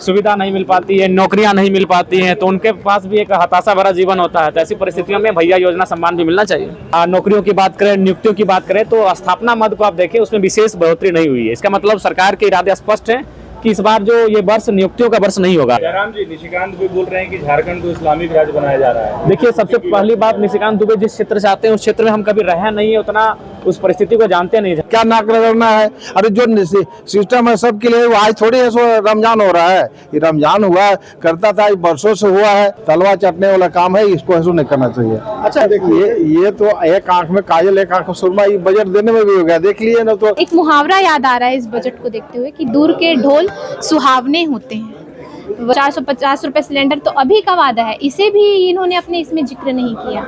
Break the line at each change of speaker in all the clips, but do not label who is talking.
सुविधा नहीं मिल पाती है, नौकरियां नहीं मिल पाती हैं, तो उनके पास भी एक हताशा भरा जीवन होता है। तो ऐसी परिस्थितियों में भैया योजना सम्मान भी मिलना चाहिए। नौकरियों की बात करें, नियुक्तियों की बात करें, तो स्थापना मद को आप देखें, उसमें विशेष बढ़ोतरी नहीं हुई है। इसका मतलब सरकार के इरादे स्पष्ट हैं कि इस बार जो ये वर्ष नियुक्तियों का वर्ष नहीं होगा।
जयराम जी, निशिकांत भी बोल रहे हैं कि झारखंड को इस्लामिक राज्य बनाया जा रहा है।
देखिए, सबसे पहली बात, निशिकांत दुबे जिस क्षेत्र से आते हैं उस क्षेत्र में हम कभी रहे नहीं है, उतना उस परिस्थिति को जानते नहीं।
क्या नाक रगड़ना है? अरे जो सिस्टम है सबके लिए, वो आज थोड़ी है सो रमजान हो रहा है। ये रमजान हुआ करता था, वर्षों से हुआ है। तलवा चटने वाला काम है, इसको ऐसा नहीं करना चाहिए। अच्छा देखिए, ये तो एक आंख में काजल एक आंख में सुरमा, ये बजट देने में भी हो गया, देख लिए ना। तो
एक मुहावरा याद आ रहा है इस बजट को देखते हुए कि दूर के ढोल सुहावने होते हैं। 450 रुपए सिलेंडर तो अभी का वादा है, इसे भी इन्होंने अपने इसमें जिक्र नहीं किया।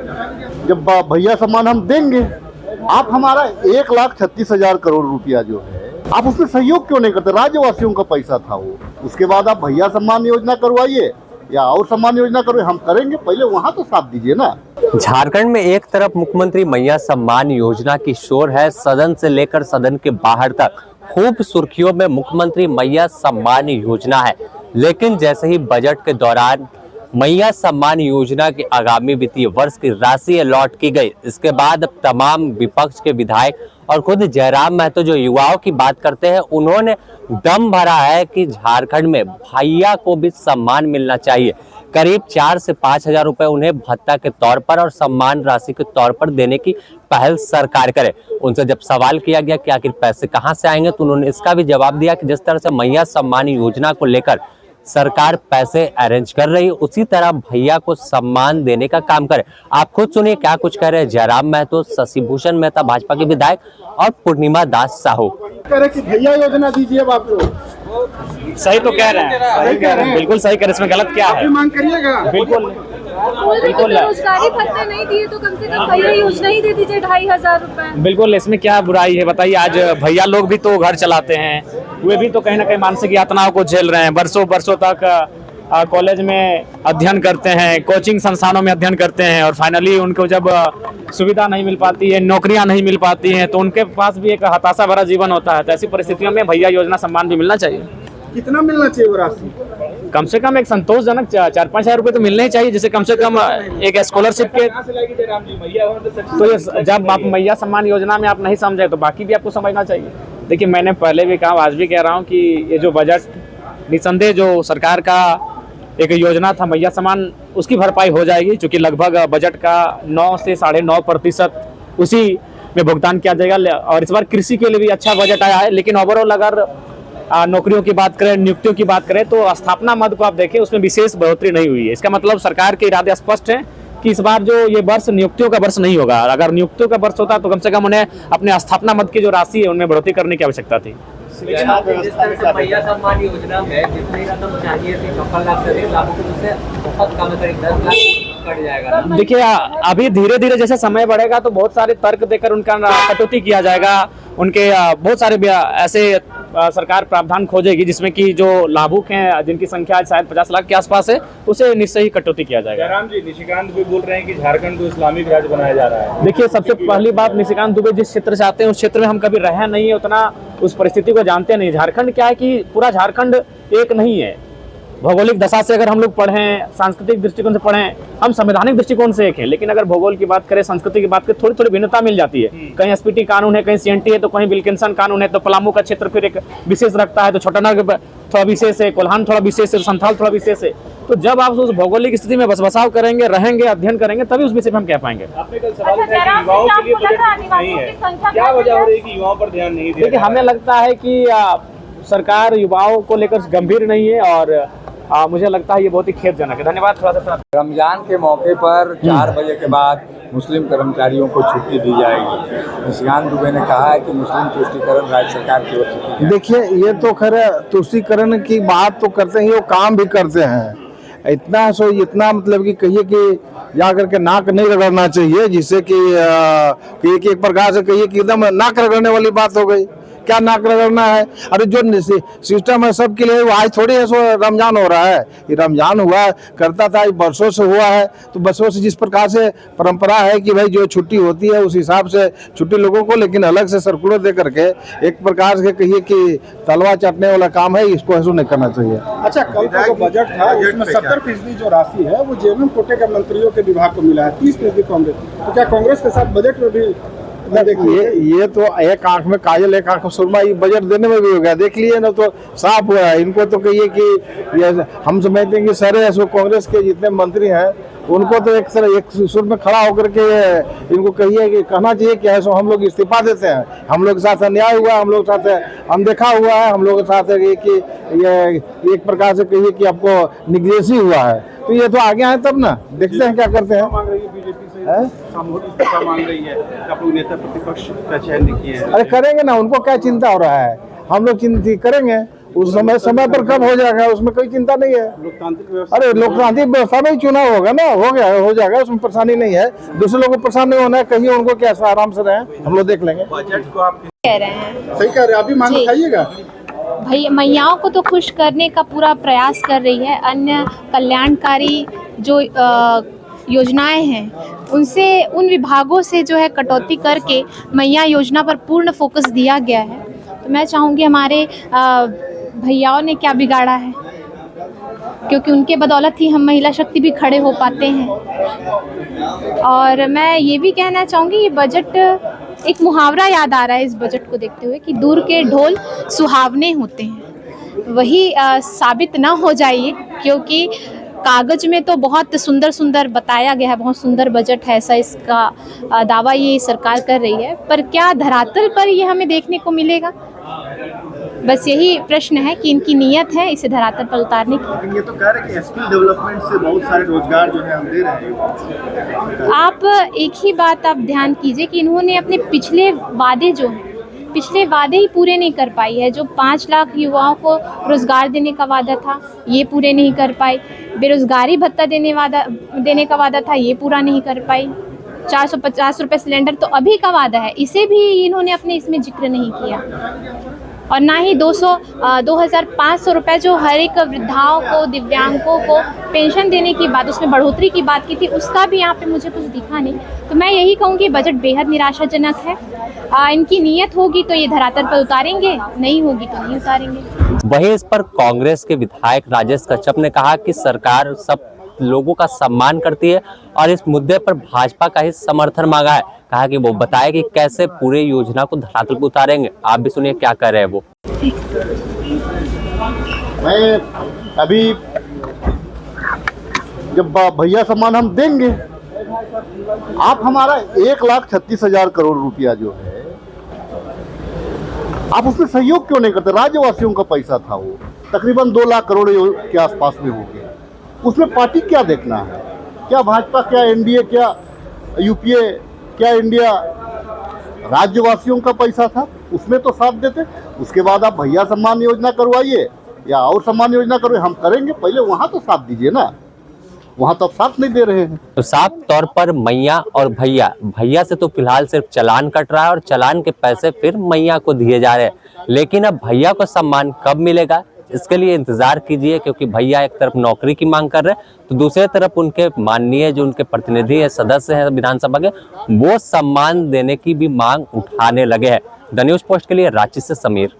जब भैया सम्मान हम देंगे, आप हमारा 1,36,000 करोड़ रुपया जो है, आप उसमें सहयोग क्यों नहीं करते? राज्यवासियों का पैसा था वो। उसके बाद आप भैया सम्मान योजना करवाइए या और सम्मान योजना करवाइए, हम करेंगे। पहले वहाँ तो साथ दीजिए ना।
झारखंड में एक तरफ मुख्यमंत्री मैया सम्मान योजना की शोर है, सदन से लेकर सदन के बाहर तक खूब सुर्खियों में मुख्यमंत्री मैया सम्मान योजना है। लेकिन जैसे ही बजट के दौरान मैया सम्मान योजना के आगामी वित्तीय वर्ष की राशि अलॉट की गई, इसके बाद अब तमाम विपक्ष के विधायक और खुद जयराम महतो जो युवाओं की बात करते हैं, उन्होंने दम भरा है कि झारखंड में भैया को भी सम्मान मिलना चाहिए। करीब 4 से 5 हजार रुपए उन्हें भत्ता के तौर पर और सम्मान राशि के तौर पर देने की पहल सरकार करे। उनसे जब सवाल किया गया कि आखिर पैसे कहां से आएंगे, तो उन्होंने इसका भी जवाब दिया कि जिस तरह से मैया सम्मान योजना को लेकर सरकार पैसे अरेंज कर रही है, उसी तरह भैया को सम्मान देने का काम करे। आप खुद सुनिए क्या कुछ कह रहे हैं जयराम महतो, शशि भूषण मेहता भाजपा के विधायक और पूर्णिमा दास साहू।
कह रहे कि भैया योजना दीजिए आप लोग।
सही तो कह रहे हैं, बिल्कुल सही कह रहे हैं, इसमें गलत क्या है?
मांग करिएगा।
बिल्कुल
बेरोजगारी भत्ते नहीं दिए तो कम से कम भैया योजना ही दे दीजिए 2,500 रुपए।
बिल्कुल, इसमें क्या बुराई है बताइए? आज भैया लोग भी तो घर चलाते हैं, वे भी तो कहीं ना कहीं मानसिक यातनाओं को झेल रहे हैं। वर्षों तक कॉलेज में अध्ययन करते हैं, कोचिंग संस्थानों में अध्ययन करते हैं, और फाइनली उनको जब सुविधा नहीं मिल पाती है, नौकरियां नहीं मिल पाती हैं, तो उनके पास भी एक हताशा भरा जीवन होता है। तो ऐसी परिस्थितियों में भैया योजना सम्मान भी मिलना चाहिए।
कितना मिलना चाहिए वो राशि?
कम से कम एक संतोषजनक 4-5 हजार रुपए तो मिलने ही चाहिए, जिसे कम से कम एक स्कॉलरशिप के। तो ये जब आप मैया सम्मान योजना में आप नहीं समझे, तो बाकी भी आपको समझना चाहिए। देखिए, मैंने पहले भी कहा, आज भी कह रहा हूँ कि ये जो बजट निसंदेह जो सरकार का एक योजना था मैया सम्मान, उसकी भरपाई हो जाएगी, क्योंकि लगभग बजट का 9 से 9.5% उसी में भुगतान किया जाएगा। और इस बार कृषि के लिए भी अच्छा बजट आया है। लेकिन ओवरऑल अगर नौकरियों की बात करें, नियुक्तियों की बात करें, तो स्थापना मद को आप देखें, उसमें विशेष बढ़ोतरी नहीं हुई है। इसका मतलब सरकार के इरादे स्पष्ट हैं कि इस बार जो ये वर्ष नियुक्तियों का वर्ष नहीं होगा। अगर नियुक्तियों का वर्ष होता तो कम से कम उन्हें अपने स्थापना मद की जो राशि है उनमें बढ़ोतरी करने की आवश्यकता थी।
मैया सम्मान योजना में जितनी रकम चाहिए थी 54 लाख से अधिक लाभों को, उससे बहुत कम, करीब 10 लाख कट जाएगा।
देखिए, अभी धीरे धीरे जैसे समय बढ़ेगा तो बहुत सारे तर्क देकर उनका कटौती किया जाएगा। उनके बहुत सारे ऐसे सरकार प्रावधान खोजेगी जिसमें कि जो लाभुक हैं, जिनकी संख्या शायद 50 लाख के आसपास है, उसे निश्चय ही कटौती किया जाएगा।
जयराम जी, निशिकांत भी बोल रहे हैं कि झारखंड को इस्लामिक राज्य बनाया जा रहा है।
देखिए, सबसे पहली बात, निशिकांत दुबे जिस क्षेत्र से आते हैं उस क्षेत्र में हम कभी रहे नहीं है, उतना उस परिस्थिति को जानते नहीं। झारखंड क्या है कि पूरा झारखंड एक नहीं है। भौगोलिक दशा से अगर हम लोग पढ़ें, सांस्कृतिक दृष्टिकोण से पढ़ें, हम संवैधानिक दृष्टिकोण से एक है। लेकिन अगर भूगोल की बात करें, संस्कृति की बात करें, थोड़ी थोड़ी भिन्नता मिल जाती है। कहीं एसपीटी कानून है, कहीं सीएनटी है, तो कहीं विल्किंसन कानून है, तो पलामू का क्षेत्र फिर एक विशेष रखता है, तो छोटानाग थोड़ा विशेष है, कोल्हान थोड़ा विशेष है, संथाल थोड़ा विशेश है। तो जब आप उस भौगोलिक स्थिति में बसबसाव करेंगे, रहेंगे, अध्ययन करेंगे, तभी उस विषय में हम कह पाएंगे।
आपने कल सवाल किया कि युवाओं के लिए बजट नहीं है, क्या वजह हो रही है कि युवाओं पर ध्यान नहीं दिया?
देखिए, हमें लगता है कि सरकार युवाओं को लेकर गंभीर नहीं है, और मुझे लगता है ये बहुत ही खेदजनक है। धन्यवाद। थोड़ा सा
रमजान के मौके पर 4 बजे के बाद मुस्लिम कर्मचारियों को छुट्टी दी जाएगी। निशिकांत दुबे ने कहा है कि मुस्लिम तुष्टीकरण राज्य सरकार की ओर से।
देखिए, ये तो खैर तुष्टीकरण की बात तो करते हैं, वो काम भी करते हैं। इतना मतलब कि कहिए कि जा करके नाक नहीं रगड़ना चाहिए, जिससे कि एक प्रकार से कहिए कि एकदम नाक रगड़ने वाली बात हो गई। क्या नाक रगड़ना है? अरे जो सिस्टम है सबके लिए, वो आज थोड़ी है सो रमजान हो रहा है। ये रमजान हुआ करता था, वर्षों से हुआ है। तो बरसों से जिस प्रकार से परंपरा है कि भाई जो छुट्टी होती है उस हिसाब से छुट्टी लोगों को, लेकिन अलग से सर्कुलर दे करके एक प्रकार से कहिए कि तलवा चाटने वाला काम है, इसको ऐसा नहीं करना चाहिए।
अच्छा, कल का जो बजट था उसमें 70% जो राशि है वो जेएमएम कोटे के मंत्रियों के विभाग को मिला है, 30% कांग्रेस। तो क्या कांग्रेस के साथ बजट में भी देखिए,
ये तो एक आंख में काजल एक आंख में सुरमा, ये बजट देने में भी हो गया। देख लिए ना, तो साफ हुआ है। इनको तो कहिए कि ये हम समझते हैं कि सारे ऐसे कांग्रेस के जितने मंत्री हैं उनको तो एक सुर में खड़ा होकर के इनको कहिए कि कहना चाहिए कि ऐसा हम लोग इस्तीफा देते हैं, हम लोग के साथ अन्याय हुआ, हम लोग के साथ अनदेखा हुआ है, हम लोग के साथ कि ये एक प्रकार से कहिए कि आपको निग्लेसी हुआ है। तो ये तो आगे आए तब ना, देखते हैं क्या करते हैं।
बीजेपी से सामूहिक इस्तीफा मांग रही है, आप लोग नेता प्रतिपक्ष का चयन नहीं किए हैं।
अरे करेंगे ना, उनको क्या चिंता हो रहा है? हम लोग चिंता करेंगे, उस समय पर कब हो जाएगा, उसमें कोई चिंता नहीं है।
लोकतांत्रिक व्यवस्था,
अरे लोकतांत्रिक व्यवस्था में ही चुनाव होगा ना, हो जाएगा, उसमें परेशानी नहीं है। दूसरे लोगों को परेशान नहीं होना है, कहीं उनको क्या आराम से रहे, हम लोग देख लेंगे।
बजट को आप
कह रहे हैं
सही कह रहे हैं, अभी मांग
जी।
उठाइएगा।
भाई मैयाओं को तो खुश करने का पूरा प्रयास कर रही है। अन्य कल्याणकारी जो योजनाएं हैं उनसे, उन विभागों से जो है कटौती करके मैया योजना पर पूर्ण फोकस दिया गया है। तो मैं चाहूँगी हमारे भैयाओं ने क्या बिगाड़ा है, क्योंकि उनके बदौलत ही हम महिला शक्ति भी खड़े हो पाते हैं। और मैं ये भी कहना चाहूँगी, ये बजट, एक मुहावरा याद आ रहा है इस बजट को देखते हुए कि दूर के ढोल सुहावने होते हैं। वही साबित ना हो जाइए, क्योंकि कागज में तो बहुत सुंदर सुंदर बताया गया है, बहुत सुंदर बजट है, ऐसा इसका दावा ये सरकार कर रही है, पर क्या धरातल पर ये हमें देखने को मिलेगा? बस यही प्रश्न है कि इनकी नीयत है इसे धरातल पर उतारने की।
लेकिन ये तो कह रहे हैं कि स्किल डेवलपमेंट से बहुत सारे रोजगार जो है हम दे रहे हैं।
आप एक ही बात आप ध्यान कीजिए कि इन्होंने अपने पिछले वादे जो हैं, पिछले वादे ही पूरे नहीं कर पाई है। जो 5 लाख युवाओं को रोजगार देने का वादा था, ये पूरे नहीं कर पाई। बेरोजगारी भत्ता देने का वादा था, ये पूरा नहीं कर पाई। 450 रुपये सिलेंडर तो अभी का वादा है, इसे भी इन्होंने अपने इसमें जिक्र नहीं किया। और ना ही 2,500 रुपये जो हर एक वृद्धाओं को, दिव्यांगों को पेंशन देने की बात, उसमें बढ़ोतरी की बात की थी, उसका भी यहाँ पे मुझे कुछ दिखा नहीं। तो मैं यही कहूँगी बजट बेहद निराशाजनक है। इनकी नीयत होगी तो ये धरातल पर उतारेंगे, नहीं होगी तो नहीं उतारेंगे।
वहीं इस पर कांग्रेस के विधायक राजेश कश्यप ने कहा कि सरकार सब लोगों का सम्मान करती है और इस मुद्दे पर भाजपा का ही समर्थन मांगा है। कहा कि वो बताए कि कैसे पूरे योजना को धरातल पर उतारेंगे। आप भी सुनिए क्या कर रहे हैं वो।
मैं अभी जब भैया सम्मान हम देंगे, आप हमारा 1,36,000 करोड़ रुपया जो है, आप उसमें सहयोग क्यों नहीं करते? राज्यवासियों का पैसा था, वो तकरीबन 2 लाख करोड़ के आसपास में हो गया। उसमें पार्टी क्या देखना है? क्या भाजपा, क्या एनडीए, क्या यूपीए, क्या इंडिया? राज्यवासियों का पैसा था, उसमें तो साथ देते। उसके बाद आप भैया सम्मान योजना करवाइए या और सम्मान योजना करवाइए, हम करेंगे, पहले वहाँ तो साथ दीजिए ना। वहाँ तो आप साथ नहीं दे रहे हैं।
तो साफ तौर पर मैया और भैया से तो फिलहाल सिर्फ चालान कट रहा है और चालान के पैसे फिर मैया को दिए जा रहे हैं। लेकिन अब भैया को सम्मान कब मिलेगा, इसके लिए इंतजार कीजिए, क्योंकि भैया एक तरफ नौकरी की मांग कर रहे हैं तो दूसरे तरफ उनके माननीय जो उनके प्रतिनिधि है, सदस्य हैं विधानसभा के, वो सम्मान देने की भी मांग उठाने लगे हैं। द न्यूज़ पोस्ट के लिए रांची से समीर।